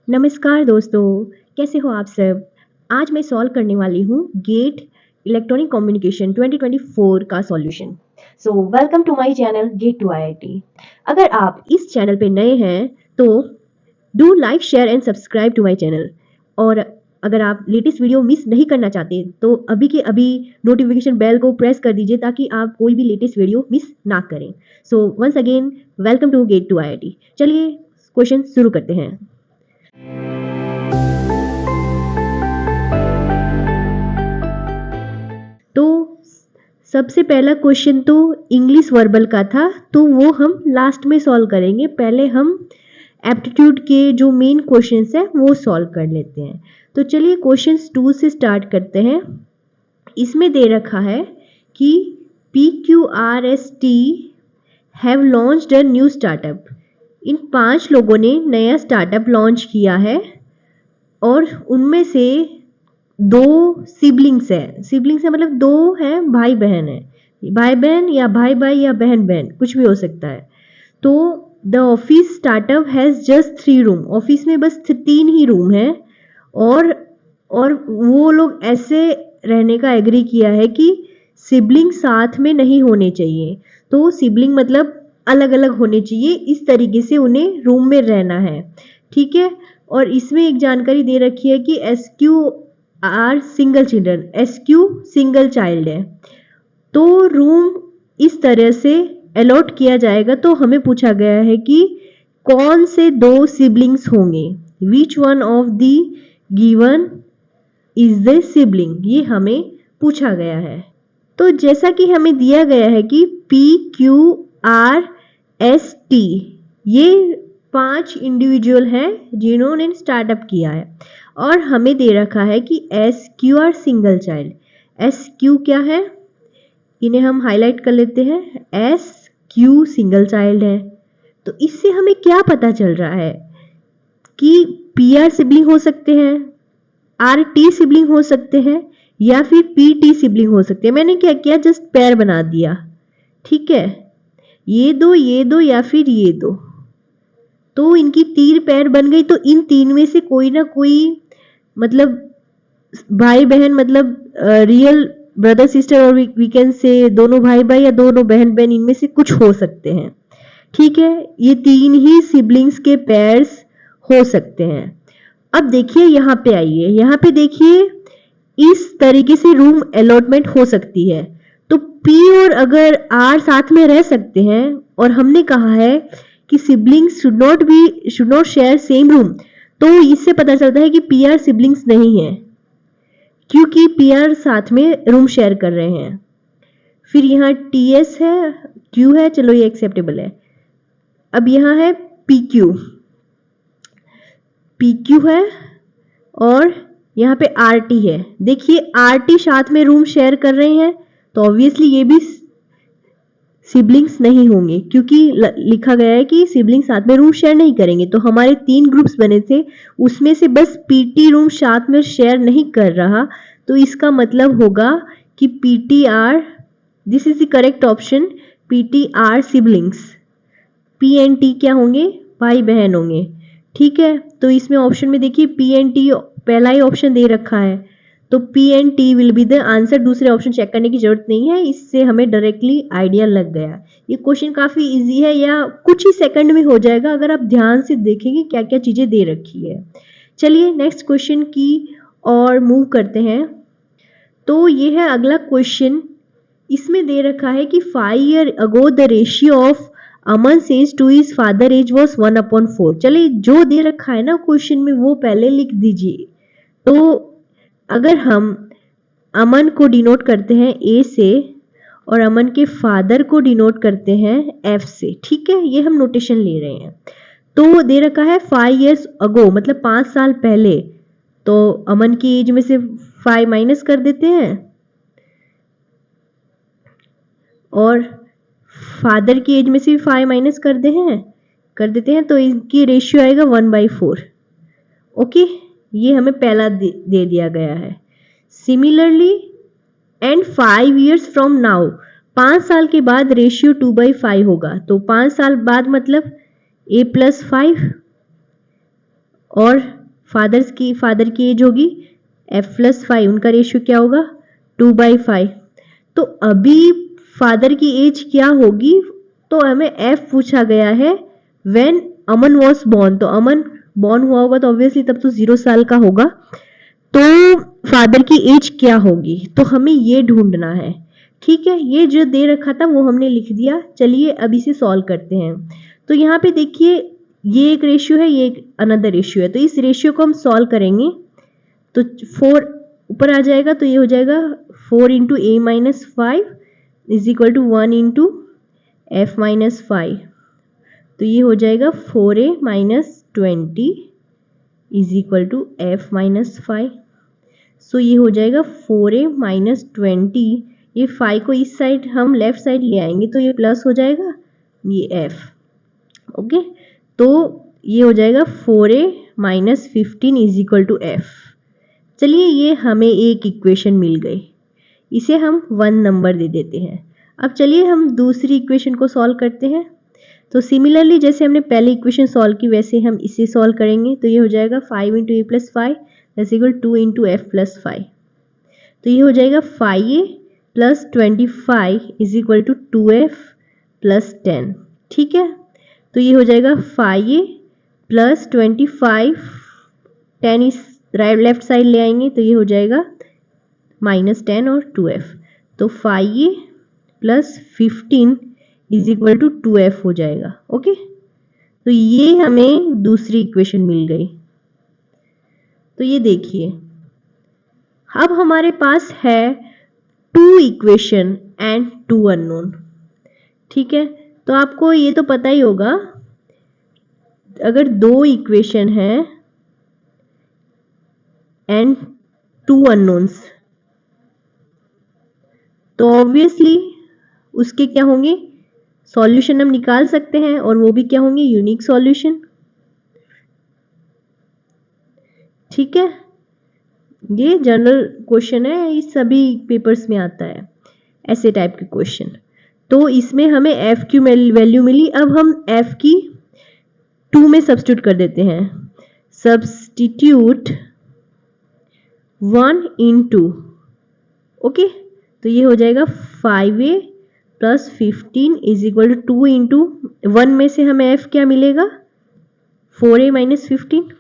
नमस्कार दोस्तों, कैसे हो आप सब? आज मैं सॉल्व करने वाली हूँ गेट इलेक्ट्रॉनिक कम्युनिकेशन 2024 का solution. So welcome to my channel get to IIT. अगर आप इस चैनल पे नए हैं तो do like share and subscribe to my channel. और अगर आप लेटेस्ट वीडियो मिस नहीं करना चाहते तो अभी के अभी नोटिफिकेशन बेल को प्रेस कर दीजिए ताकि आप कोई भी लेटेस्ट वीडियो मिस ना करें। So once again welcome to get to IIT. चलिए क्वेश्चन शुरू करते हैं। तो सबसे पहला क्वेश्चन तो इंग्लिश वर्बल का था, तो वो हम लास्ट में सॉल्व करेंगे। पहले हम एप्टीट्यूड के जो मेन क्वेश्चंस है वो सॉल्व कर लेते हैं। तो चलिए क्वेश्चंस 2 से स्टार्ट करते हैं। इसमें दे रखा है कि PQRST have launched a new startup. इन 5 लोगों ने नया स्टार्टअप लॉन्च किया है और उनमें से 2 सिबलिंग्स है। सिबलिंग्स है मतलब 2 है, भाई बहन है। भाई बहन या भाई भाई या बहन बहन कुछ भी हो सकता है। तो the office startup has just 3 room. Office में बस 3 ही रूम है और वो लोग ऐसे रहने का एग्री किया है कि सिबलिंग साथ में नहीं होने चाहिए। तो सिबलिंग मतलब अलग अलग होने चाहिए, इस तरीके से उन्हें रूम में रहना है। ठीक है। और इसमें एक जानकारी दे रखी है कि SQ single children, SQ single child है। तो रूम इस तरह से अलॉट किया जाएगा। तो हमें पूछा गया है कि कौन से 2 सिबलिंग्स होंगे, which one of the given is the sibling, ये हमें पूछा गया है। तो जैसा कि हमें दिया गया है कि PQRST ये 5 इंडिविजुअल हैं जिन्होंने स्टार्टअप किया है और हमें दे रखा है कि SQR सिंगल चाइल्ड। SQ क्या है, इन्हें हम हाईलाइट कर लेते हैं। SQ सिंगल चाइल्ड है। तो इससे हमें क्या पता चल रहा है कि PR सिबलिंग हो सकते हैं, RT सिबलिंग हो सकते हैं या फिर PT सिबलिंग हो सकते हैं। मैंने क्या किया, जस्ट पेयर बना दिया। ठीक है, ये दो या फिर ये दो, तो इनकी 3 पेयर बन गई। तो इन 3 में से कोई ना कोई मतलब भाई बहन मतलब रियल ब्रदर सिस्टर, और वी कैन से दोनों भाई भाई या दोनों बहन बहन, इनमें से कुछ हो सकते हैं। ठीक है, ये 3 ही सिबलिंग्स के पेयर्स हो सकते हैं। अब देखिए यहाँ पे आइए, यहाँ पे देखिए इस तरीके से रूम अलॉटमेंट हो सकती है। तो P और अगर R साथ में रह सकते हैं और हमने कहा है कि siblings should not share same room, तो इससे पता चलता है कि PR सिबलिंग्स नहीं है क्योंकि PR साथ में रूम शेयर कर रहे हैं। फिर यहाँ TS है, Q है, चलो ये एक्सेप्टेबल है। अब यहाँ है PQ है और यहाँ पे RT है। देखिए RT साथ में रूम शेयर कर रहे हैं तो ऑब्वियसली ये भी सिबलिंग्स नहीं होंगे क्योंकि लिखा गया है कि सिबलिंग्स साथ में रूम शेयर नहीं करेंगे। तो हमारे 3 ग्रुप्स बने थे, उसमें से बस PT रूम साथ में शेयर नहीं कर रहा, तो इसका मतलब होगा कि PTR, this is the correct option, PTR siblings. P and T क्या होंगे, भाई बहन होंगे। ठीक है, तो इसमें ऑप्शन में देखिए P एंड T पहला ही ऑप्शन दे रखा है, तो P and T will be the answer. दूसरे ऑप्शन चेक करने की जरूरत नहीं है, इससे हमें डायरेक्टली आइडिया लग गया। ये क्वेश्चन काफी इजी है या कुछ ही सेकंड में हो जाएगा अगर आप ध्यान से देखेंगे क्या क्या चीजें दे रखी है। चलिए नेक्स्ट क्वेश्चन की और मूव करते हैं। तो ये है अगला क्वेश्चन। इसमें दे रखा है कि 5 years ago the ratio of Aman's age to his father age was 1/4। चलिए जो दे रखा है ना क्वेश्चन में वो पहले लिख दीजिए। तो अगर हम अमन को डिनोट करते हैं A से और अमन के फादर को डिनोट करते हैं F से, ठीक है, ये हम नोटेशन ले रहे हैं। तो दे रखा है 5 years ago मतलब 5 साल पहले, तो अमन की एज में से 5 माइनस कर देते हैं और फादर की एज में से 5 माइनस कर देते हैं तो इनकी रेशियो आएगा 1/4। ओके, ये हमें पहला दे दिया गया है। Similarly and 5 years from now, 5 साल के बाद रेशियो 2/5 होगा। तो 5 साल बाद मतलब A+5 और फादर की एज होगी f+5, उनका रेशियो क्या होगा 2/5। तो अभी फादर की एज क्या होगी, तो हमें f पूछा गया है व्हेन अमन वॉज बॉर्न। तो अमन बॉर्न हुआ होगा तो ऑब्वियसली तब तो 0 साल का होगा, तो फादर की एज क्या होगी, तो हमें ये ढूंढना है। ठीक है, ये जो दे रखा था वो हमने लिख दिया। चलिए अब इसे सॉल्व करते हैं। तो यहाँ पे देखिए ये एक रेशियो है, ये एक अनदर रेशियो है, तो इस रेशियो को हम सॉल्व करेंगे तो 4 ऊपर आ जाएगा, तो ये हो जाएगा 4 into a-5 is equal to 1 into f-5। तो ये हो जाएगा 4a-20 is equal to f-5। सो ये हो जाएगा 4a-20, ये 5 को इस साइड हम लेफ्ट साइड ले आएंगे तो ये प्लस हो जाएगा ये f। ओके, तो ये हो जाएगा 4a-15 is equal to f। चलिए ये हमें एक इक्वेशन मिल गई, इसे हम 1 नंबर दे देते हैं। अब चलिए हम दूसरी इक्वेशन को सॉल्व करते हैं। तो सिमिलरली जैसे हमने पहले इक्वेशन सॉल्व की वैसे हम इसे सॉल्व करेंगे। तो ये हो जाएगा 5 into a+5 is equal 2 into f+5। तो ये हो जाएगा 5a+25 is equal to 2f+10। ठीक है, तो ये हो जाएगा 5a+25, 10 इस लेफ्ट साइड ले आएंगे तो ये हो जाएगा -10 और 2f। तो 5a+15 is equal to 2f हो जाएगा। ओके, तो ये हमें दूसरी इक्वेशन मिल गई। तो ये देखिए अब हमारे पास है 2 इक्वेशन एंड 2 अननोन। ठीक है, तो आपको ये तो पता ही होगा अगर 2 इक्वेशन है एंड 2 अननोन्स तो ऑब्वियसली उसके क्या होंगे सॉल्यूशन हम निकाल सकते हैं, और वो भी क्या होंगे यूनिक सॉल्यूशन। ठीक है, ये जनरल क्वेश्चन है, ये सभी पेपर्स में आता है ऐसे टाइप के क्वेश्चन। तो इसमें हमें f की वैल्यू मिली, अब हम f की 2 में सब्स्टिट्यूट कर देते हैं। सब्स्टिट्यूट 1 इन 2। ओके, तो ये हो जाएगा 5a+15 is equal to 2 into 1 में से हमें f क्या मिलेगा 4a-15।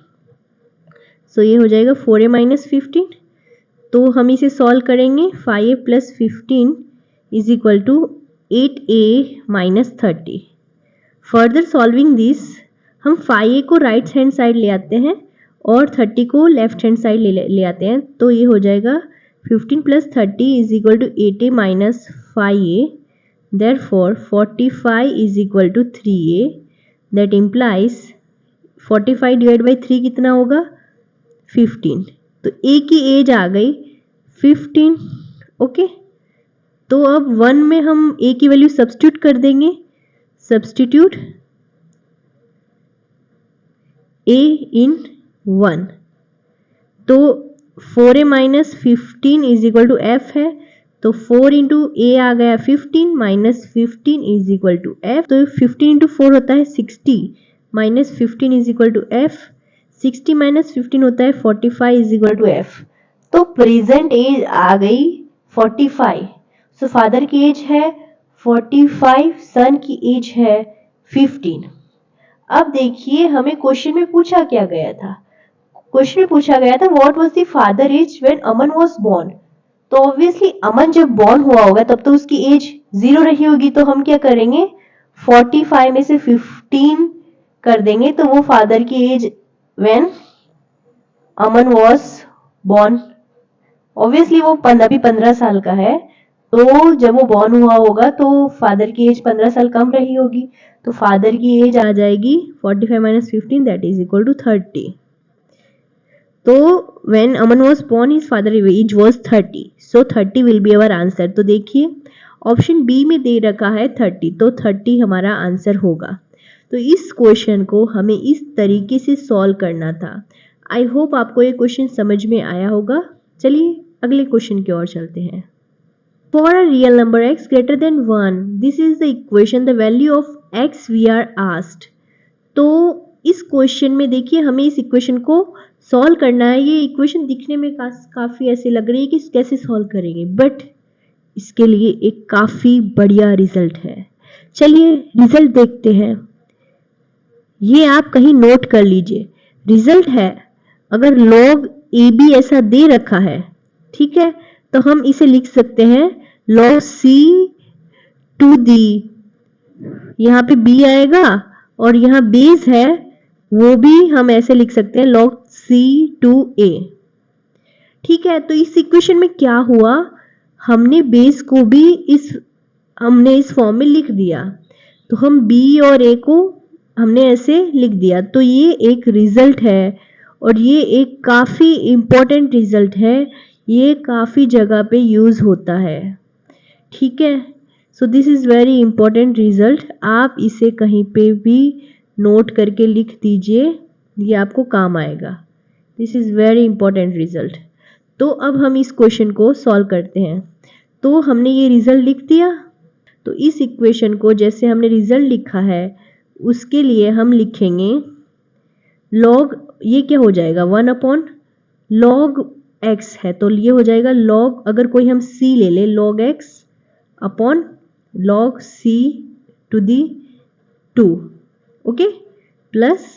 सो ये हो जाएगा 4a-15। तो हम इसे सॉल्व करेंगे 5a+15 is equal to 8a-30। Further solving this हम 5a को राइट हैंड साइड ले आते हैं और 30 को लेफ्ट हैंड साइड ले आते हैं। तो ये हो जाएगा 15 + 30 is equal to 8a-5a। Therefore 45 is equal to 3a। That implies 45 divide by 3 कितना होगा 15। तो a की एज आ गई 15। ओके, तो अब 1 में हम a की वैल्यू सब्स्टिट्यूट कर देंगे। सब्स्टिट्यूट a इन 1, तो 4a-15 is equal to f है, तो 4 इंटू a आ गया 15 -15 इज इक्वल टू f। तो 15 इंटू 4 होता है 60 -15 इज इक्वल टू f। 60 -15 होता है 45 इज इक्वल टू f। तो प्रेजेंट एज आ गई 45। सो फादर की एज है 45, सन की एज है 15। अब देखिए हमें क्वेश्चन में पूछा क्या गया था। क्वेश्चन में पूछा गया था what was the father age when Aman was born. तो ऑब्वियसली अमन जब बोर्न हुआ होगा तब तो उसकी एज 0 रही होगी, तो हम क्या करेंगे 45 में से 15 कर देंगे, तो वो फादर की age when Aman was born. Obviously वो अभी 15 साल का है, तो जब वो बॉर्न हुआ होगा तो फादर की एज 15 साल कम रही होगी, तो फादर की एज आ जाएगी 45 - 15 दैट इज इक्वल टू 30। तो when Aman was born his father age was 30, so 30 will be our answer. तो देखिए ऑप्शन बी में दे रखा है 30, तो 30 हमारा आंसर होगा। तो इस क्वेश्चन को हमें इस तरीके से सॉल्व करना था। आई होप आपको ये क्वेश्चन समझ में आया होगा। चलिए अगले क्वेश्चन की ओर चलते हैं। For a real number x greater than 1, this is the equation, the value of x we are asked. तो इस क्वेश्चन में देखिए हमें इस इक्वेशन को सॉल्व करना है। ये इक्वेशन दिखने में काफी ऐसे लग रही है कि कैसे सॉल्व करेंगे, बट इसके लिए एक काफी बढ़िया रिजल्ट है। चलिए रिजल्ट देखते हैं। ये आप कहीं नोट कर लीजिए। रिजल्ट है, अगर log AB ऐसा दे रखा है, ठीक है, तो हम इसे लिख सकते हैं log C टू दी, यहाँ पे B आएगा और यहाँ बेस है वो भी हम ऐसे लिख सकते हैं log C टू A। ठीक है, तो इस इक्वेशन में क्या हुआ, हमने बेस को भी हमने इस फॉर्म में लिख दिया, तो हम B और A को हमने ऐसे लिख दिया। तो ये एक रिजल्ट है और ये एक काफी इंपॉर्टेंट रिजल्ट है, ये काफी जगह पे यूज होता है। ठीक है, so this is very important result. आप इसे कहीं पे भी नोट करके लिख दीजिए, ये आपको काम आएगा। This is very important result. तो अब हम इस क्वेश्चन को सॉल्व करते हैं। तो हमने ये रिजल्ट लिख दिया, तो इस इक्वेशन को जैसे हमने रिजल्ट लिखा है उसके लिए हम लिखेंगे log, ये क्या हो जाएगा 1 अपॉन log x है, तो ये हो जाएगा log, अगर कोई हम c ले ले log x upon log c to the 2, okay, plus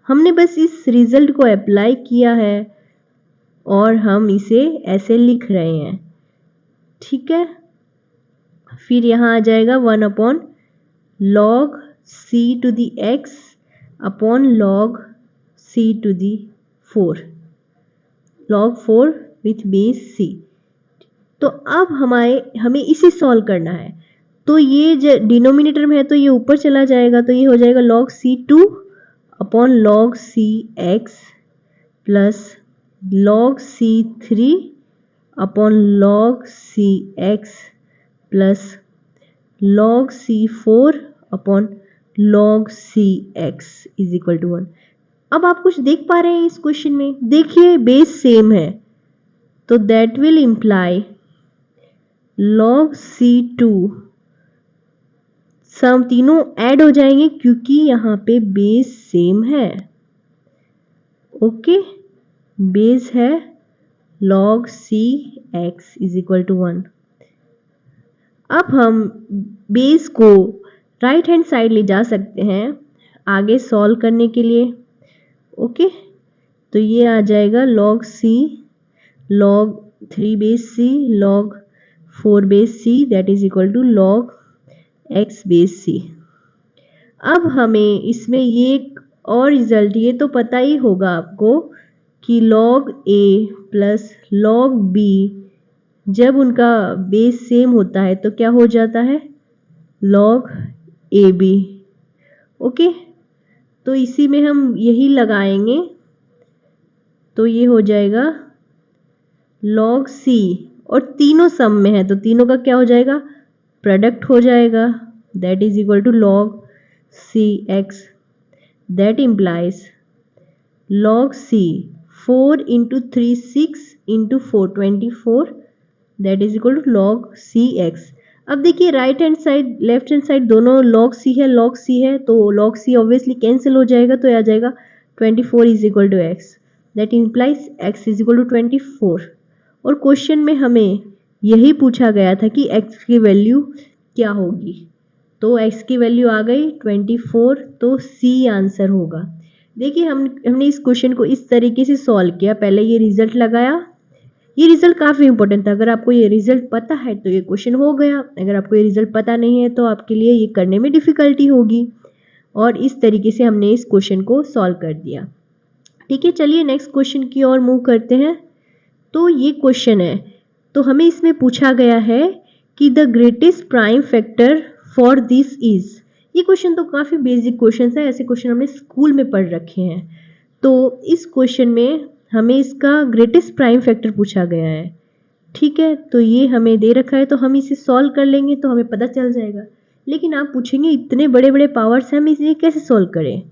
हमने बस इस रिजल्ट को अप्लाई किया है और हम इसे ऐसे लिख रहे हैं। ठीक है, फिर यहाँ आ जाएगा 1 upon log c to the x upon log c to the 4, log 4 with base c। तो अब हमें इसे सॉल्व करना है, तो ये डिनोमिनेटर में है तो ये ऊपर चला जाएगा, तो ये हो जाएगा log c2 upon log cx plus log c3 upon log cx plus log c4 upon log cx is equal to 1। अब आप कुछ देख पा रहे हैं इस क्वेश्चन में, देखिए बेस सेम है, तो that will imply log c2, सब तीनों ऐड हो जाएंगे क्योंकि यहाँ पे बेस सेम है। ओके, बेस है log cx is equal to 1। अब हम बेस को राइट हैंड साइड ले जा सकते हैं आगे सॉल्व करने के लिए। ओके, तो ये आ जाएगा log c log 3 base c log 4 बेस c that is equal to log x base c। अब हमें इसमें ये एक और रिजल्ट, ये तो पता ही होगा आपको कि log a plus log b जब उनका बेस सेम होता है तो क्या हो जाता है log ab। ओके, तो इसी में हम यही लगाएंगे, तो ये हो जाएगा log c, और तीनों सम में है तो तीनों का क्या हो जाएगा प्रोडक्ट हो जाएगा, that is equal to log cx, that implies log c 4 into 3 6 into 4 24 that is equal to log cx। अब देखिए right hand side left hand side दोनों log c है, तो log c ऑब्वियसली कैंसिल हो जाएगा, तो आ जाएगा 24 is equal to x, that implies x is equal to 24। और क्वेश्चन में हमें यही पूछा गया था कि x की वैल्यू क्या होगी, तो x की वैल्यू आ गई 24, तो c आंसर होगा। देखिए हमने इस क्वेश्चन को इस तरीके से सॉल्व किया, पहले ये रिजल्ट लगाया, ये रिजल्ट काफ़ी इंपॉर्टेंट था, अगर आपको ये रिजल्ट पता है तो ये क्वेश्चन हो गया, अगर आपको ये रिजल्ट पता नहीं है तो आपके लिए ये करने में डिफ़िकल्टी होगी। और इस तरीके से हमने इस क्वेश्चन को सॉल्व कर दिया। ठीक है, चलिए नेक्स्ट क्वेश्चन की ओर मूव करते हैं। तो ये क्वेश्चन है, तो हमें इसमें पूछा गया है कि the greatest prime factor for this is. ये क्वेश्चन तो काफ़ी बेसिक क्वेश्चन है, ऐसे क्वेश्चन हमने स्कूल में पढ़ रखे हैं। तो इस क्वेश्चन में हमें इसका ग्रेटेस्ट प्राइम फैक्टर पूछा गया है। ठीक है, तो ये हमें दे रखा है, तो हम इसे सॉल्व कर लेंगे तो हमें पता चल जाएगा। लेकिन आप पूछेंगे इतने बड़े बड़े पावर्स हैं, हम इसे कैसे सॉल्व करें,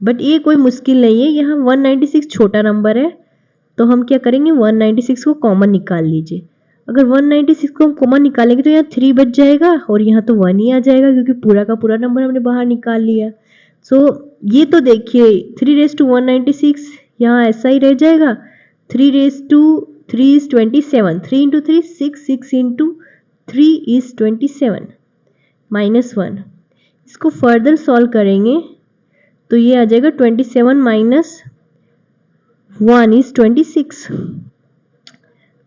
बट ये कोई मुश्किल नहीं है। यहाँ 196 छोटा नंबर है, तो हम क्या करेंगे 196 को कॉमन निकाल लीजिए। अगर 196 को हम कॉमन निकालेंगे तो यहाँ 3 बच जाएगा और यहाँ तो 1 ही आ जाएगा, क्योंकि पूरा का पूरा नंबर हमने बाहर निकाल लिया। सो ये तो देखिए 3⁻196 यहाँ ऐसा ही रह जाएगा। 3 is 27, 3 into 3 6, 6 into 3 is 27 -1। इसको फर्दर सॉल्व करेंगे तो ये आ जाएगा 27 - 1 is 26।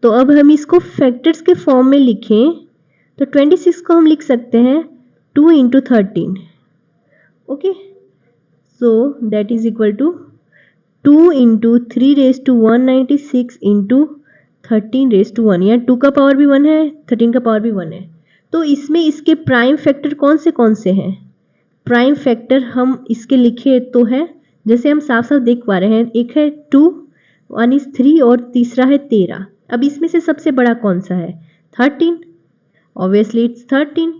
तो अब हम इसको फैक्टर्स के फॉर्म में लिखें तो 26 को हम लिख सकते हैं 2 into 13। Okay, so that is equal to 2 into 3⁻196 into 13⁻1। यहाँ 2 का पावर भी 1 है, 13 का पावर भी 1 है। तो इसमें इसके प्राइम फैक्टर कौन से हैं? प्राइम फैक्टर हम इसके लिखे तो है, जैसे हम साफ साफ देख पा रहे हैं, एक है 2, 1 is 3 और तीसरा है 13। अब इसमें से सबसे बड़ा कौन सा है? 13। ऑब्वियसली इट्स 13,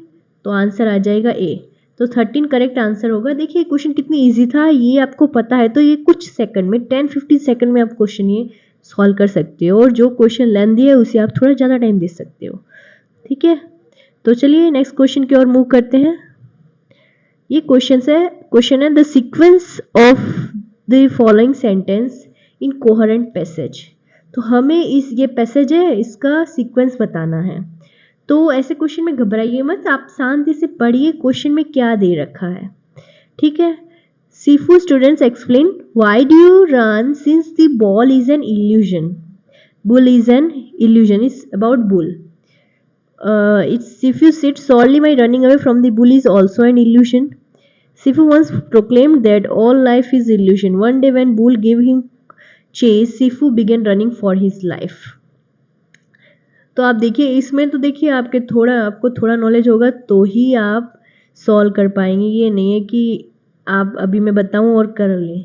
तो आंसर आ जाएगा ए। तो 13 करेक्ट आंसर होगा। देखिए क्वेश्चन कितनी इजी था, ये आपको पता है तो ये कुछ सेकंड में 10-15 सेकंड में आप क्वेश्चन ये सॉल्व कर सकते हो, और जो क्वेश्चन लेंथी है उसे आप थोड़ा ज़्यादा टाइम दे सकते हो। ठीक है, तो चलिए नेक्स्ट क्वेश्चन की ओर मूव करते हैं। ये क्वेश्चन है the sequence of the following sentence in coherent passage. तो हमें ये पैसेज है इसका सीक्वेंस बताना है। तो ऐसे क्वेश्चन में घबराइए मत, आप शांति से पढ़िए क्वेश्चन में क्या दे रखा है। ठीक है, सीफू students explain why do you run since the ball is an illusion. Bull is an illusion, is about bull. It's Sifu said solely my running away from the bull is also an illusion. Sifu once proclaimed that all life is illusion. One day when bull gave him chase, Sifu began running for his life. तो आप देखिए इसमें तो देखिए आपको थोड़ा knowledge होगा तो ही आप सॉल्व कर पाएंगे। ये नहीं है कि आप अभी मैं बताऊं और कर लें।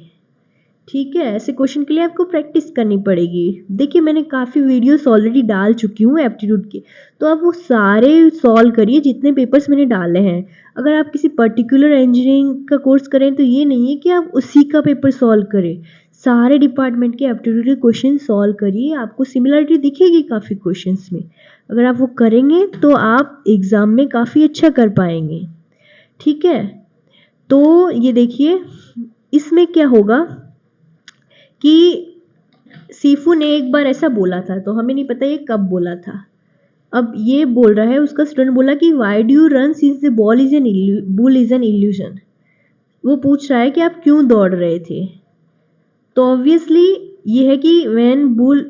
ठीक है, ऐसे क्वेश्चन के लिए आपको प्रैक्टिस करनी पड़ेगी। देखिए मैंने काफ़ी वीडियोस ऑलरेडी डाल चुकी हूँ एप्टीट्यूड के, तो आप वो सारे सॉल्व करिए जितने पेपर्स मैंने डाले हैं। अगर आप किसी पर्टिकुलर इंजीनियरिंग का कोर्स करें तो ये नहीं है कि आप उसी का पेपर सॉल्व करें, सारे डिपार्टमेंट के एप्टीट्यूड के क्वेश्चन सॉल्व करिए। आपको सिमिलरिटी दिखेगी काफ़ी क्वेश्चंस में। अगर आप वो करेंगे तो आप एग्ज़ाम में काफ़ी अच्छा कर पाएंगे। ठीक है, तो ये देखिए इसमें क्या होगा कि सीफू ने एक बार ऐसा बोला था, तो हमें नहीं पता ये कब बोला था। अब ये बोल रहा है, उसका स्टूडेंट बोला कि why do you run since the bull is an illusion. वो पूछ रहा है कि आप क्यों दौड़ रहे थे। तो ऑब्वियसली ये है कि when bull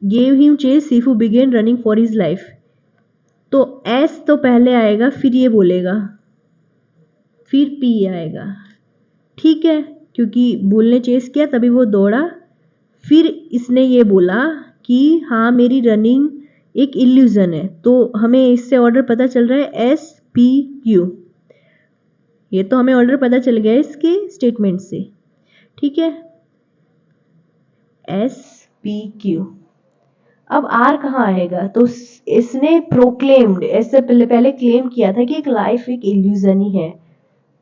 gave him chase सीफू began running for his life. तो एस तो पहले आएगा, फिर ये बोलेगा, फिर पी आएगा। ठीक है, क्योंकि बुल ने चेस किया तभी वो दौड़ा। फिर इसने ये बोला कि हाँ मेरी रनिंग एक इल्यूजन है, तो हमें इससे ऑर्डर पता चल रहा है SPQ। ये तो हमें ऑर्डर पता चल गया इसके स्टेटमेंट से। ठीक है, SPQ। अब R कहाँ आएगा? तो इसने प्रोक्लेम्ड, ऐसे पहले क्लेम किया था कि एक लाइफ एक इल्यूजन ही है,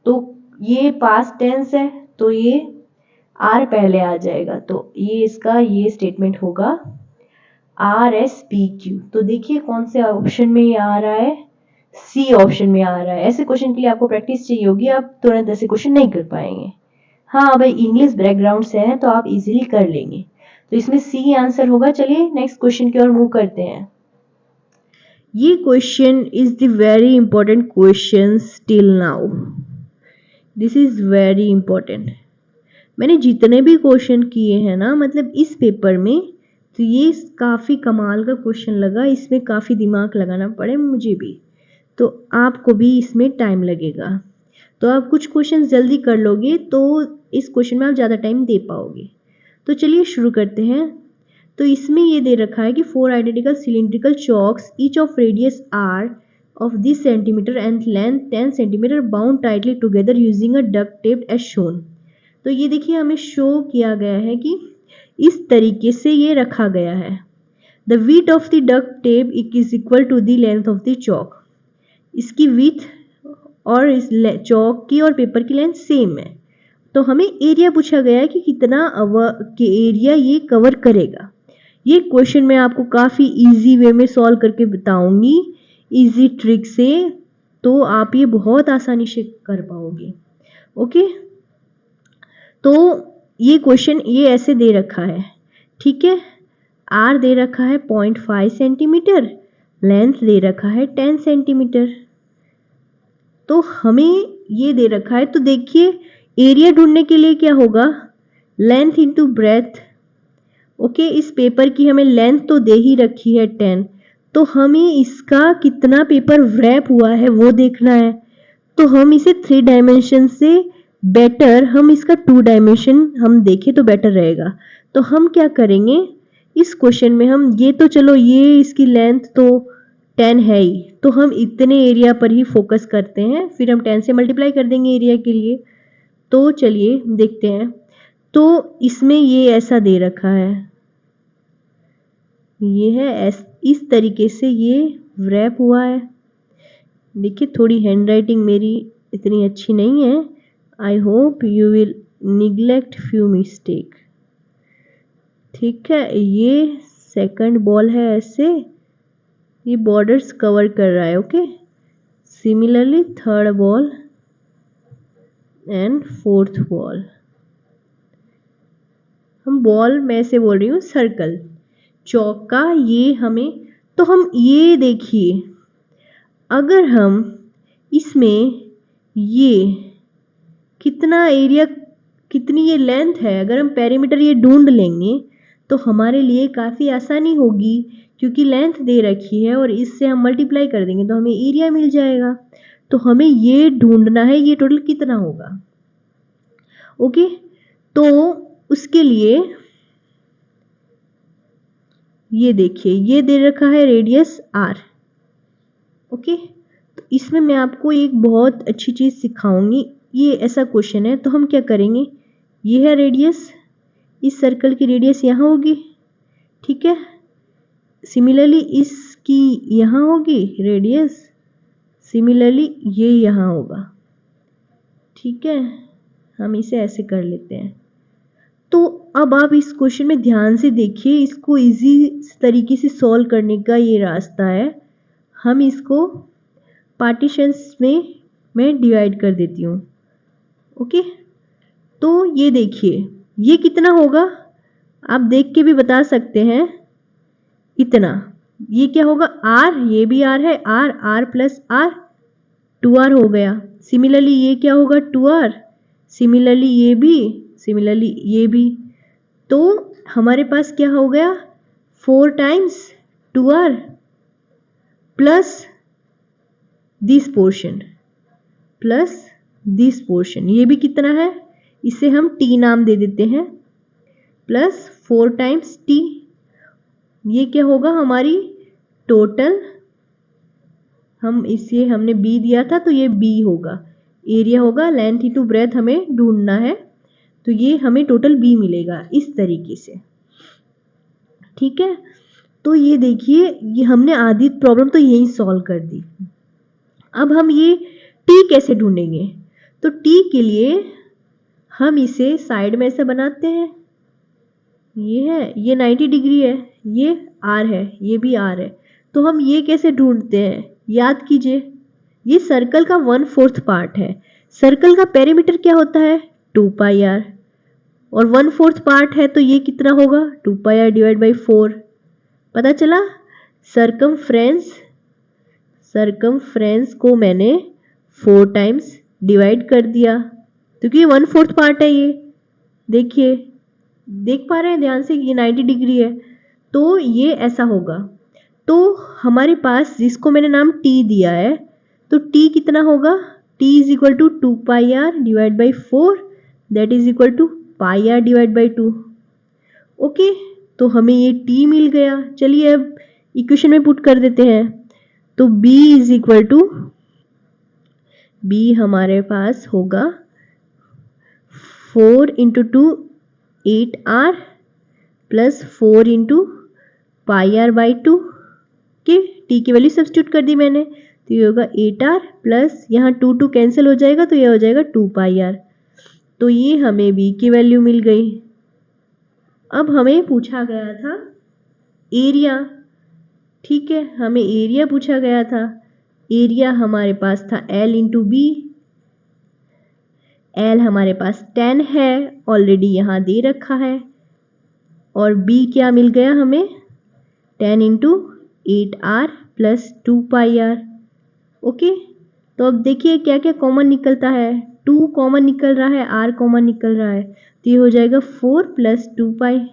तो ये पास्ट टेंस है तो ये R पहले आ जाएगा। तो ये इसका ये स्टेटमेंट होगा RSPQ। तो देखिए कौन से ऑप्शन में ये आ रहा है? C ऑप्शन में आ रहा है। ऐसे क्वेश्चन के लिए आपको प्रैक्टिस चाहिए होगी, आप तुरंत ऐसे क्वेश्चन नहीं कर पाएंगे। हाँ भाई, इंग्लिश बैकग्राउंड से है तो आप इजीली कर लेंगे। तो इसमें C आंसर होगा। चलिए नेक्स्ट क्वेश्चन की ओर मूव करते हैं। ये question is the very important question till now. This is very important. मैंने जितने भी क्वेश्चन किए हैं ना, मतलब इस पेपर में, तो ये काफ़ी कमाल का क्वेश्चन लगा। इसमें काफ़ी दिमाग लगाना पड़े मुझे भी, तो आपको भी इसमें टाइम लगेगा। तो आप कुछ क्वेश्चन जल्दी कर लोगे तो इस क्वेश्चन में आप ज़्यादा टाइम दे पाओगे। तो चलिए शुरू करते हैं। तो इसमें ये दे रखा है कि 4 identical cylindrical chalks each of radius r of this centimeter and length 10 centimeter bound tightly together using a duct tape as shown। तो ये देखिए हमें शो किया गया है कि इस तरीके से ये रखा गया है। The width of the duct tape is equal to the length of the chalk. इसकी विथ और इस चॉक की और पेपर की लेंथ सेम है। तो हमें एरिया पूछा गया है कि कितना एरिया ये कवर करेगा। ये क्वेश्चन मैं आपको काफ़ी इजी वे में सॉल्व करके बताऊंगी, इजी ट्रिक से, तो आप ये बहुत आसानी से कर पाओगे। ओके, तो ये क्वेश्चन ये ऐसे दे रखा है, ठीक है। आर दे रखा है 0.5 सेंटीमीटर, लेंथ दे रखा है 10 सेंटीमीटर। तो हमें ये दे रखा है, तो देखिए एरिया ढूंढने के लिए क्या होगा, लेंथ इंटू ब्रेथ। ओके, इस पेपर की हमें लेंथ तो दे ही रखी है 10, तो हमें इसका कितना पेपर रैप हुआ है वो देखना है। तो हम इसे 3 डायमेंशन से बेटर हम इसका 2 डायमेंशन हम देखें तो बेटर रहेगा। तो हम क्या करेंगे इस क्वेश्चन में, हम ये तो चलो ये इसकी लेंथ तो 10 है ही, तो हम इतने एरिया पर ही फोकस करते हैं, फिर हम 10 से मल्टीप्लाई कर देंगे एरिया के लिए। तो चलिए देखते हैं। तो इसमें ये ऐसा दे रखा है, ये है इस तरीके से ये रैप हुआ है। देखिए थोड़ी हैंड राइटिंग मेरी इतनी अच्छी नहीं है, I hope you will neglect few mistake. ठीक है, ये सेकंड बॉल है, ऐसे ये बॉर्डर्स कवर कर रहा है। Okay, similarly third ball and fourth ball, हम बॉल में से बोल रही हूँ सर्कल चौका, ये हमें, तो हम ये देखिए अगर हम इसमें ये कितना एरिया, कितनी ये लेंथ है, अगर हम पेरीमीटर ये ढूंढ लेंगे तो हमारे लिए काफ़ी आसानी होगी, क्योंकि लेंथ दे रखी है और इससे हम मल्टीप्लाई कर देंगे तो हमें एरिया मिल जाएगा। तो हमें ये ढूंढना है ये टोटल कितना होगा। ओके, तो उसके लिए ये देखिए ये दे रखा है रेडियस आर। ओके, तो इसमें मैं आपको एक बहुत अच्छी चीज़ सिखाऊंगी, ये ऐसा क्वेश्चन है तो हम क्या करेंगे, ये है रेडियस, इस सर्कल की रेडियस यहाँ होगी, ठीक है। सिमिलरली इसकी यहाँ होगी रेडियस, सिमिलरली ये यहाँ होगा, ठीक है। हम इसे ऐसे कर लेते हैं। तो अब आप इस क्वेश्चन में ध्यान से देखिए, इसको इजी तरीके से सॉल्व करने का ये रास्ता है। हम इसको पार्टीशंस में मैं डिवाइड कर देती हूँ। ओके, तो ये देखिए ये कितना होगा, आप देख के भी बता सकते हैं इतना। ये क्या होगा, आर, ये भी आर है, are are plus are 2r हो गया। सिमिलरली ये क्या होगा 2r, सिमिलरली ये भी, सिमिलरली ये भी। तो हमारे पास क्या हो गया 4 times 2r plus this portion plus this portion, ये भी कितना है, इसे हम t नाम दे देते हैं, प्लस 4 टाइम्स t। ये क्या होगा हमारी टोटल, हम इसे हमने b दिया था तो ये b होगा, एरिया होगा, लेंथ इंटू ब्रेथ हमें ढूंढना है, तो ये हमें टोटल b मिलेगा इस तरीके से। ठीक है, तो ये देखिए ये हमने आधी प्रॉब्लम तो यही सॉल्व कर दी। अब हम ये t कैसे ढूंढेंगे, तो t के लिए हम इसे साइड में ऐसे बनाते हैं, ये है, ये 90 डिग्री है, ये r है, ये भी r है। तो हम ये कैसे ढूंढते हैं, याद कीजिए ये सर्कल का 1/4 पार्ट है, सर्कल का पेरीमीटर क्या होता है 2 पाई r, और 1/4 पार्ट है तो ये कितना होगा 2 पाई r डिवाइड बाई 4। पता चला, सरकमफ्रेंस को मैंने 4 टाइम्स डिवाइड कर दिया, क्योंकि ये 1/4 पार्ट है। ये देखिए, देख पा रहे हैं ध्यान से, ये 90 डिग्री है, तो ये ऐसा होगा। तो हमारे पास जिसको मैंने नाम t दिया है, तो t कितना होगा, t is equal to 2 pi r divide by 4, that is equal to pi r divide by 2। Okay, तो हमें ये t मिल गया। चलिए अब इक्वेशन में पुट कर देते हैं, तो b is equal to, b हमारे पास होगा 4 into 2 8r plus 4 into pi r by 2 के, टी की वैल्यू सब्स्टिट्यूट कर दी मैंने, तो ये होगा 8r प्लस यहाँ 2 कैंसिल हो जाएगा तो ये हो जाएगा 2 पाई आर। तो ये हमें b की वैल्यू मिल गई। अब हमें पूछा गया था एरिया, ठीक है, हमें एरिया पूछा गया था। एरिया हमारे पास था L इंटू बी, L हमारे पास 10 है, ऑलरेडी यहाँ दे रखा है, और B क्या मिल गया हमें 10 into 8R plus 2πr। Okay, तो अब देखिए क्या क्या कॉमन निकलता है, 2 कॉमन निकल रहा है, R कॉमन निकल रहा है, तो ये हो जाएगा 4 प्लस 2π।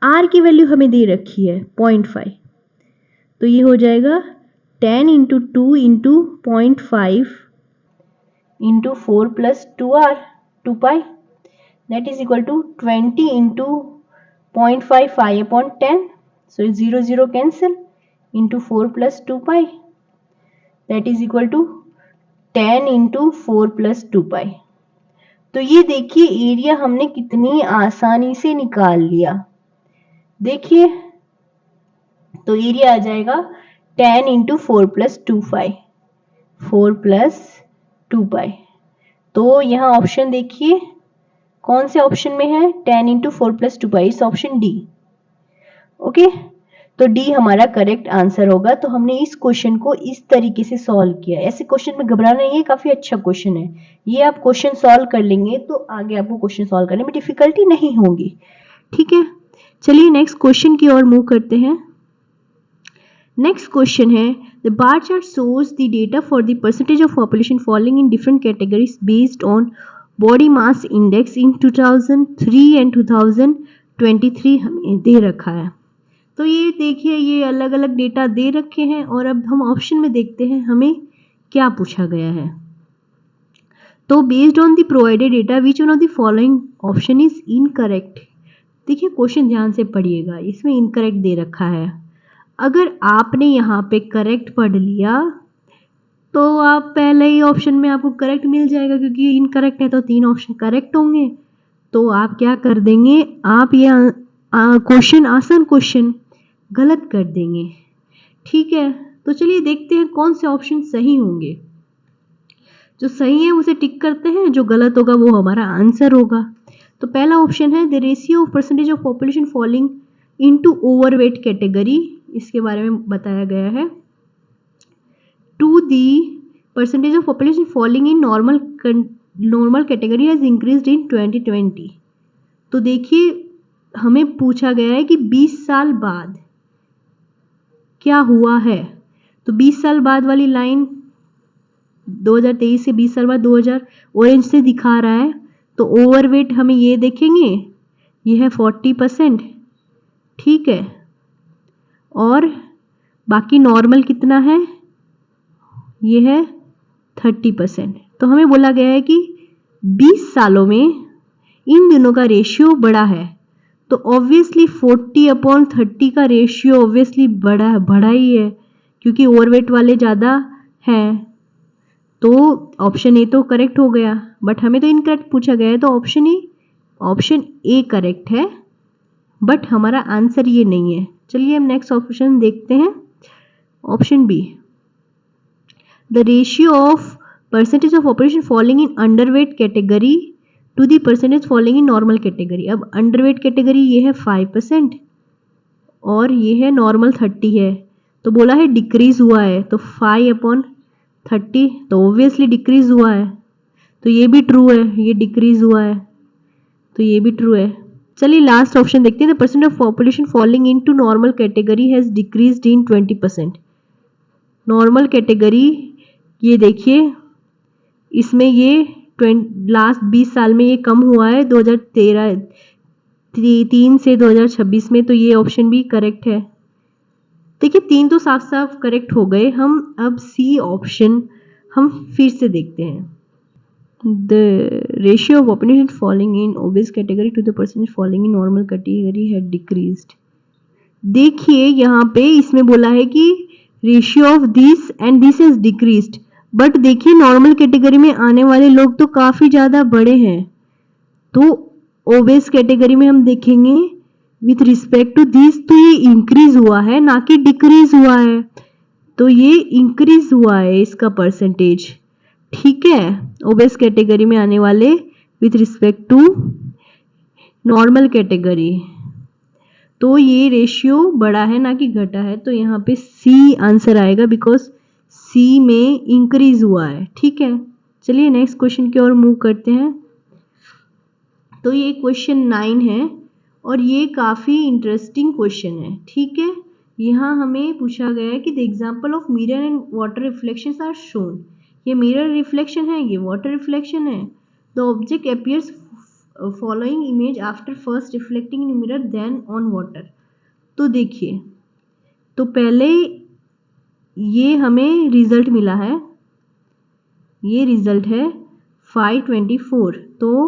R की वैल्यू हमें दे रखी है 0.5, तो ये हो जाएगा 10 into 2 into 0.5 into 4 plus 2R 2π, that is equal to 20 into 0.5 5 upon 10, so 0 0 cancel, into 4 plus 2π, that is equal to 10 into 4 plus 2π। तो ये देखिए एरिया हमने कितनी आसानी से निकाल लिया। देखिए तो एरिया आ जाएगा 10 इंटू 4 प्लस 2π, 4 प्लस 2π। तो यहाँ ऑप्शन देखिए कौन से ऑप्शन में है, 10 इंटू 4 प्लस 2π, इस ऑप्शन डी। ओके, तो डी हमारा करेक्ट आंसर होगा। तो हमने इस क्वेश्चन को इस तरीके से सॉल्व किया। ऐसे क्वेश्चन में घबराना नहीं है, काफी अच्छा क्वेश्चन है ये। आप क्वेश्चन सॉल्व कर लेंगे तो आगे आपको क्वेश्चन सॉल्व करने में डिफिकल्टी नहीं होगी। ठीक है, चलिए नेक्स्ट क्वेश्चन की ओर मूव करते हैं। नेक्स्ट क्वेश्चन है, the bar chart shows the data for the percentage of population following in different categories based on body mass index in 2003 and 2023 हमें दे रखा है। तो ये देखिए ये अलग अलग डेटा दे रखे हैं, और अब हम ऑप्शन में देखते हैं हमें क्या पूछा गया है। तो based on the provided data which one of the following option is incorrect. देखिए क्वेश्चन ध्यान से पढ़िएगा, इसमें इनकरेक्ट दे रखा है। अगर आपने यहाँ पे करेक्ट पढ़ लिया तो आप पहले ही ऑप्शन में आपको करेक्ट मिल जाएगा, क्योंकि इनकरेक्ट है तो 3 ऑप्शन करेक्ट होंगे। तो आप क्या कर देंगे, आप ये क्वेश्चन आसान क्वेश्चन गलत कर देंगे। ठीक है, तो चलिए देखते हैं कौन से ऑप्शन सही होंगे। जो सही है उसे टिक करते हैं, जो गलत होगा वो हमारा आंसर होगा। तो पहला ऑप्शन है the ratio of percentage of population falling into overweight category, इसके बारे में बताया गया है। To the percentage of population falling in normal category has increased in 2020। तो देखिए हमें पूछा गया है कि 20 साल बाद क्या हुआ है। तो 20 साल बाद वाली लाइन 2023 से 20 साल बाद 2000 ऑरेंज से दिखा रहा है। तो ओवरवेट हमें ये देखेंगे, ये है 40%। ठीक है, और बाकी नॉर्मल कितना है, ये है 30%। तो हमें बोला गया है कि 20 सालों में इन दोनों का रेशियो बड़ा है। तो ऑब्वियसली 40/30 का रेशियो ऑब्वियसली बड़ा ही है, क्योंकि ओवरवेट वाले ज़्यादा हैं। तो ऑप्शन ए तो करेक्ट हो गया, बट हमें तो इनकरेक्ट पूछा गया है। तो ऑप्शन ए करेक्ट है, बट हमारा आंसर ये नहीं है। चलिए हम नेक्स्ट ऑप्शन देखते हैं, option B, the ratio of percentage of population falling in underweight category to the percentage falling in normal category. अब अंडरवेट कैटेगरी ये है 5% और ये है नॉर्मल 30 है, तो बोला है डिक्रीज हुआ है। तो 5/30 तो ऑब्वियसली डिक्रीज हुआ है, तो ये भी ट्रू है, ये डिक्रीज हुआ है तो ये भी ट्रू है। चलिए लास्ट ऑप्शन देखते हैं, the percent of population falling in to normal category has decreased in 20%। Normal category ये देखिए इसमें ये लास्ट 20 साल में ये कम हुआ है 2013 से 2026 में। तो ये ऑप्शन भी करेक्ट है। देखिए 3 तो साफ साफ करेक्ट हो गए। हम अब सी ऑप्शन हम फिर से देखते हैं, the ratio of population falling in obese category to the percentage falling in normal category है डिक्रीज्ड। देखिए यहाँ पे इसमें बोला है कि ratio of this and this is decreased, but देखिए नॉर्मल कैटेगरी में आने वाले लोग तो काफी ज्यादा बड़े हैं। तो ओबेस कैटेगरी में हम देखेंगे विथ रिस्पेक्ट टू दिस, तो ये इंक्रीज हुआ है ना कि डिक्रीज हुआ है। तो ये इंक्रीज हुआ है इसका परसेंटेज। ठीक है, ओबेस कैटेगरी में आने वाले with respect to normal category, तो ये रेशियो बड़ा है ना कि घटा है। तो यहाँ पे सी आंसर आएगा, बिकॉज सी में इंक्रीज हुआ है। ठीक है, चलिए नेक्स्ट क्वेश्चन की ओर मूव करते हैं। तो ये क्वेश्चन 9 है और ये काफ़ी इंटरेस्टिंग क्वेश्चन है। ठीक है, यहाँ हमें पूछा गया है कि the example of mirror and water reflections are shown. ये मिरर रिफ्लेक्शन है, ये वाटर रिफ्लेक्शन है। The object appears following image after first reflecting in mirror then on water. तो देखिए, तो पहले ये हमें रिजल्ट मिला है, ये रिजल्ट है 524। तो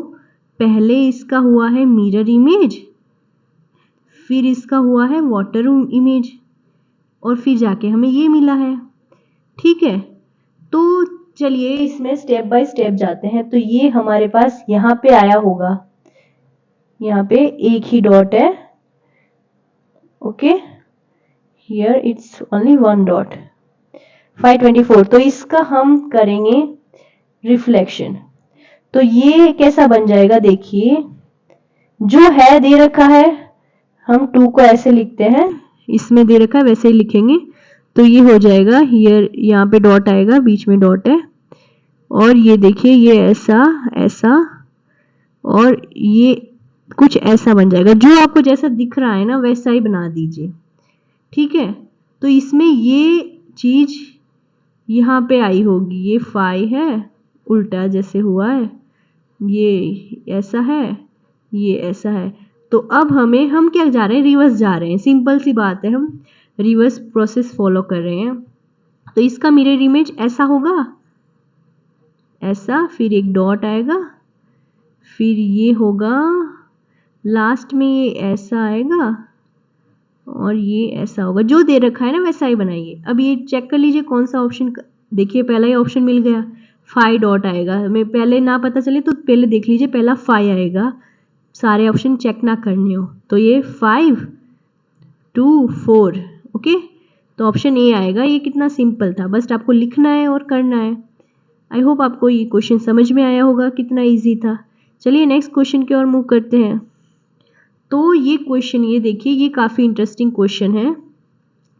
पहले इसका हुआ है मिरर इमेज, फिर इसका हुआ है वाटर इमेज, और फिर जाके हमें ये मिला है। ठीक है, तो चलिए इसमें स्टेप बाय स्टेप जाते हैं। तो ये हमारे पास यहाँ पे आया होगा, यहाँ पे एक ही डॉट है। Okay, here it's only one dot. 524, तो इसका हम करेंगे रिफ्लेक्शन। तो ये कैसा बन जाएगा, देखिए जो है दे रखा है, हम 2 को ऐसे लिखते हैं, इसमें दे रखा है वैसे ही लिखेंगे। तो ये हो जाएगा, हियर यहाँ पे डॉट आएगा, बीच में डॉट है, और ये देखिए ये ऐसा ऐसा, और ये कुछ ऐसा बन जाएगा। जो आपको जैसा दिख रहा है ना वैसा ही बना दीजिए। ठीक है, तो इसमें ये चीज यहाँ पे आई होगी, ये 5 है, उल्टा जैसे हुआ है, ये ऐसा है, ये ऐसा है। तो अब हम क्या जा रहे हैं, रिवर्स जा रहे हैं। सिंपल सी बात है, हम रिवर्स प्रोसेस फॉलो कर रहे हैं। तो इसका मिरर इमेज ऐसा होगा, ऐसा, फिर एक डॉट आएगा, फिर ये होगा, लास्ट में ये ऐसा आएगा, और ये ऐसा होगा। जो दे रखा है ना वैसा ही बनाइए। अब ये चेक कर लीजिए कौन सा ऑप्शन, देखिए पहला ही ऑप्शन मिल गया, 5 डॉट आएगा। हमें पहले ना पता चले तो पहले देख लीजिए, पहला 5 आएगा, सारे ऑप्शन चेक ना करने हो। तो ये 5 2 4, ओके, तो ऑप्शन ए आएगा। ये कितना सिंपल था, बस आपको लिखना है और करना है। आई होप आपको ये क्वेश्चन समझ में आया होगा, कितना इजी था। चलिए नेक्स्ट क्वेश्चन की ओर मूव करते हैं। तो ये क्वेश्चन, ये देखिए, ये काफ़ी इंटरेस्टिंग क्वेश्चन है।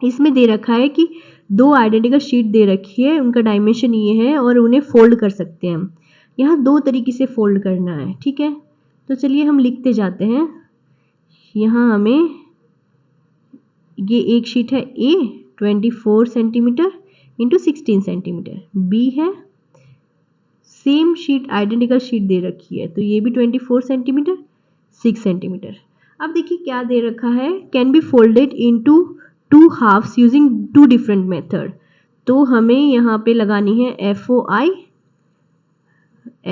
इसमें दे रखा है कि 2 आइडेंटिकल शीट दे रखी है, उनका डायमेंशन ये है और उन्हें फोल्ड कर सकते हैं हम। यहाँ 2 तरीके से फोल्ड करना है। ठीक है, तो चलिए हम लिखते जाते हैं। यहाँ हमें ये एक शीट है A 24 centimetre into 16 centimetre, B है सेम शीट, आइडेंटिकल शीट दे रखी है, तो ये भी 24 सेंटीमीटर 6 सेंटीमीटर। अब देखिए क्या दे रखा है, can be folded into 2 halfs using 2 different method. तो हमें यहाँ पे लगानी है FOI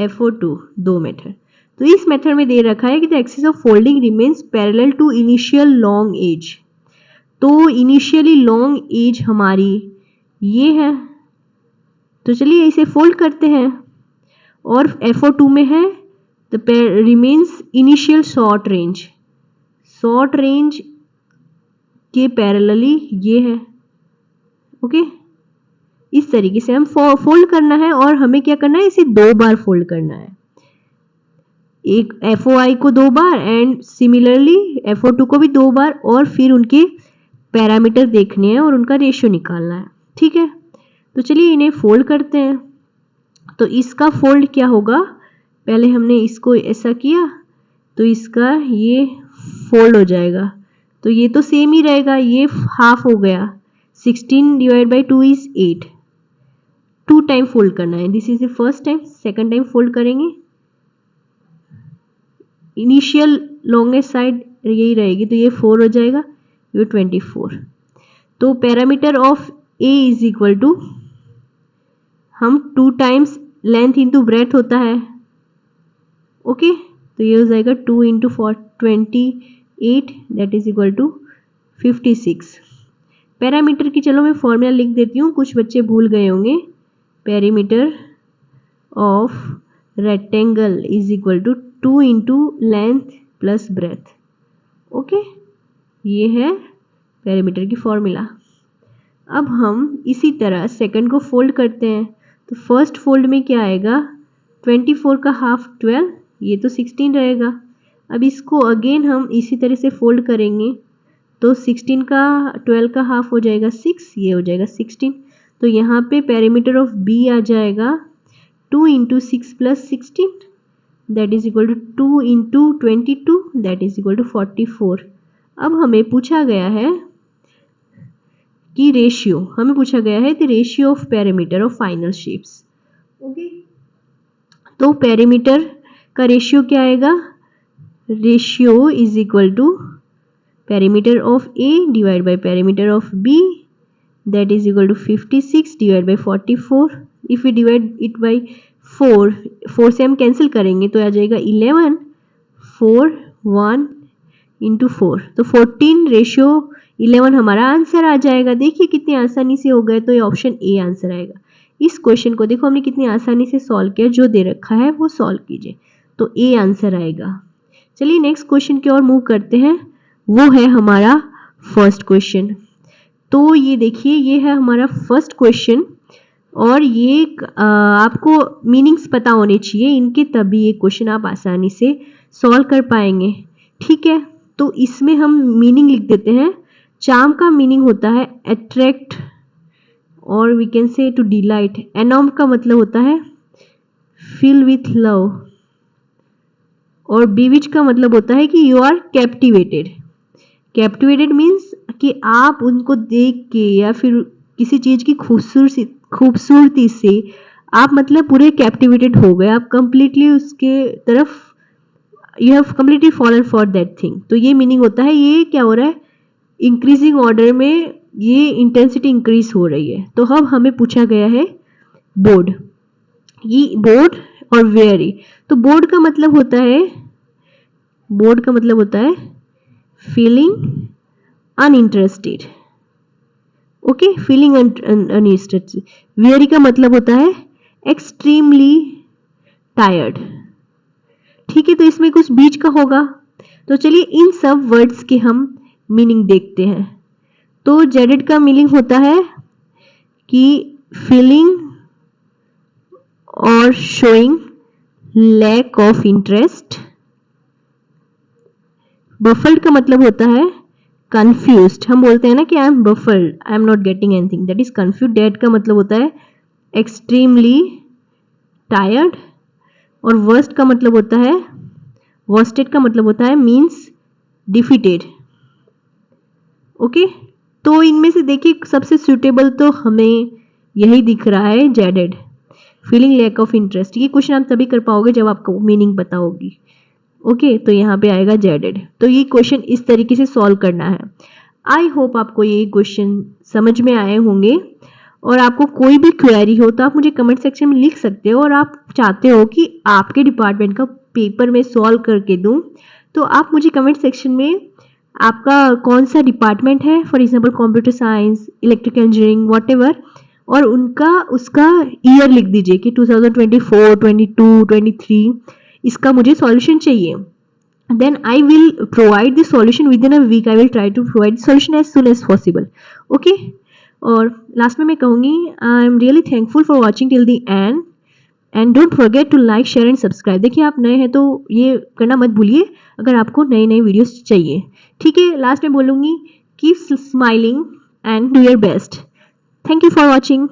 FO2, 2 मेथड। तो इस मेथड में दे रखा है कि the axis of folding remains parallel to initial long edge. तो इनिशियली लॉन्ग एज हमारी ये है, तो चलिए इसे फोल्ड करते हैं। और FO2 में है the remains initial short range, short range के पैरेलली ये है। ओके, इस तरीके से हम फोल्ड करना है, और हमें क्या करना है, इसे 2 बार फोल्ड करना है। एक FOI को 2 बार एंड सिमिलरली FO2 को भी 2 बार, और फिर उनके पैरामीटर देखने हैं और उनका रेशियो निकालना है। ठीक है, तो चलिए इन्हें फोल्ड करते हैं। तो इसका फोल्ड क्या होगा, पहले हमने इसको ऐसा किया तो इसका ये फोल्ड हो जाएगा, तो ये तो सेम ही रहेगा, ये हाफ हो गया। 16 divide by 2 is 8, 2 time fold करना है। This is the first time, second time fold करेंगे, इनिशियल लॉन्गेस्ट साइड यही रहेगी, तो ये 4 हो जाएगा, ये 24। तो parameter of A is equal to, हम 2 टाइम्स लेंथ इंटू ब्रेथ होता है। ओके, तो ये हो जाएगा 2 into 28, that is equal to 56। Parameter की चलो मैं फॉर्मूला लिख देती हूँ, कुछ बच्चे भूल गए होंगे। Perimeter of rectangle is equal to 2 into length plus breadth. Okay, ये है पेरीमीटर की फॉर्मूला। अब हम इसी तरह सेकंड को फोल्ड करते हैं। तो फर्स्ट फोल्ड में क्या आएगा, 24 का हाफ 12, ये तो 16 रहेगा। अब इसको अगेन हम इसी तरह से फोल्ड करेंगे, तो 16 का 12 का हाफ हो जाएगा 6, ये हो जाएगा 16। तो यहाँ पे पेरीमीटर ऑफ B आ जाएगा 2 into 6 plus 16 that is equal to 2 into 22 that is equal to 44. अब हमें पूछा गया है कि रेशियो, हमें पूछा गया है the ratio of parameter of final shapes. Okay, तो पैरामीटर का रेशियो क्या आएगा? Ratio is equal to parameter of A divide by parameter of B that is equal to 56 divided by 44. if we divide it by 4 से हम cancel करेंगे तो आ जाएगा 11 4 1 into 4 तो 14 रेशियो 11 हमारा आंसर आ जाएगा. देखिए कितनी आसानी से हो गए, तो ये ऑप्शन ए आंसर आएगा. इस क्वेश्चन को देखो हमने कितनी आसानी से सॉल्व किया, जो दे रखा है वो सॉल्व कीजिए, तो ए आंसर आएगा. चलिए नेक्स्ट क्वेश्चन की ओर मूव करते हैं, वो है हमारा फर्स्ट क्वेश्चन. तो ये देखिए ये है हमारा फर्स्ट क्वेश्चन और ये आपको मीनिंग्स पता होने चाहिए इनके, तभी ये क्वेश्चन आप आसानी से सॉल्व कर पाएंगे. ठीक है, तो इसमें हम मीनिंग लिख देते हैं. चार्म का मीनिंग होता है अट्रैक्ट और we can say to delight. एनॉम का मतलब होता है फिल विथ लव और बीविच का मतलब होता है कि you are captivated. Captivated means कि आप उनको देख के या फिर किसी चीज की खूबसूरती से आप मतलब पूरे कैप्टिवेटेड हो गए, आप कंप्लीटली उसके तरफ, you have completely fallen for that thing. तो ये मीनिंग होता है. ये क्या हो रहा है, इंक्रीजिंग ऑर्डर में ये इंटेंसिटी इंक्रीज हो रही है. तो अब हमें पूछा गया है बोर्ड, ये बोर्ड और वेरी. तो बोर्ड का मतलब होता है feeling uninterested. Okay, feeling uninterested. Very का मतलब होता है एक्सट्रीमली टायर्ड. ठीक है, तो इसमें कुछ बीच का होगा. तो चलिए इन सब वर्ड्स के हम मीनिंग देखते हैं. तो जेडेड का मीनिंग होता है कि फीलिंग और शोइंग लैक ऑफ इंटरेस्ट. बफल्ड का मतलब होता है कंफ्यूज्ड. हम बोलते हैं ना कि I am baffled, I am not getting anything, that is confuse. Dead का मतलब होता है एक्सट्रीमली टायर्ड और वर्स्टेड का मतलब होता है मीन्स डिफीटेड. ओके, तो इनमें से देखिए सबसे सूटेबल तो हमें यही दिख रहा है, jaded, feeling lack of interest. ये क्वेश्चन आप तभी कर पाओगे जब आपको मीनिंग पता होगी. ओके, तो यहाँ पे आएगा जेडेड. तो ये क्वेश्चन इस तरीके से सॉल्व करना है. आई होप आपको ये क्वेश्चन समझ में आए होंगे. और आपको कोई भी क्वेरी हो तो आप मुझे कमेंट सेक्शन में लिख सकते हो, और आप चाहते हो कि आपके डिपार्टमेंट का पेपर में सॉल्व करके दूं तो आप मुझे कमेंट सेक्शन में आपका कौन सा डिपार्टमेंट है, for example computer science, electrical engineering, whatever, और उसका ईयर लिख दीजिए कि 2024, 22, 23 इसका मुझे सॉल्यूशन चाहिए. Then I will provide the solution within a week. I will try to provide solution as soon as possible. Okay, और लास्ट में मैं कहूँगी I am really thankful for watching till the end don't forget to like, share and subscribe. देखिए आप नए हैं तो ये करना मत भूलिए अगर आपको नई वीडियोस चाहिए. ठीक है, लास्ट में बोलूँगी keep smiling and do your best. Thank you for watching.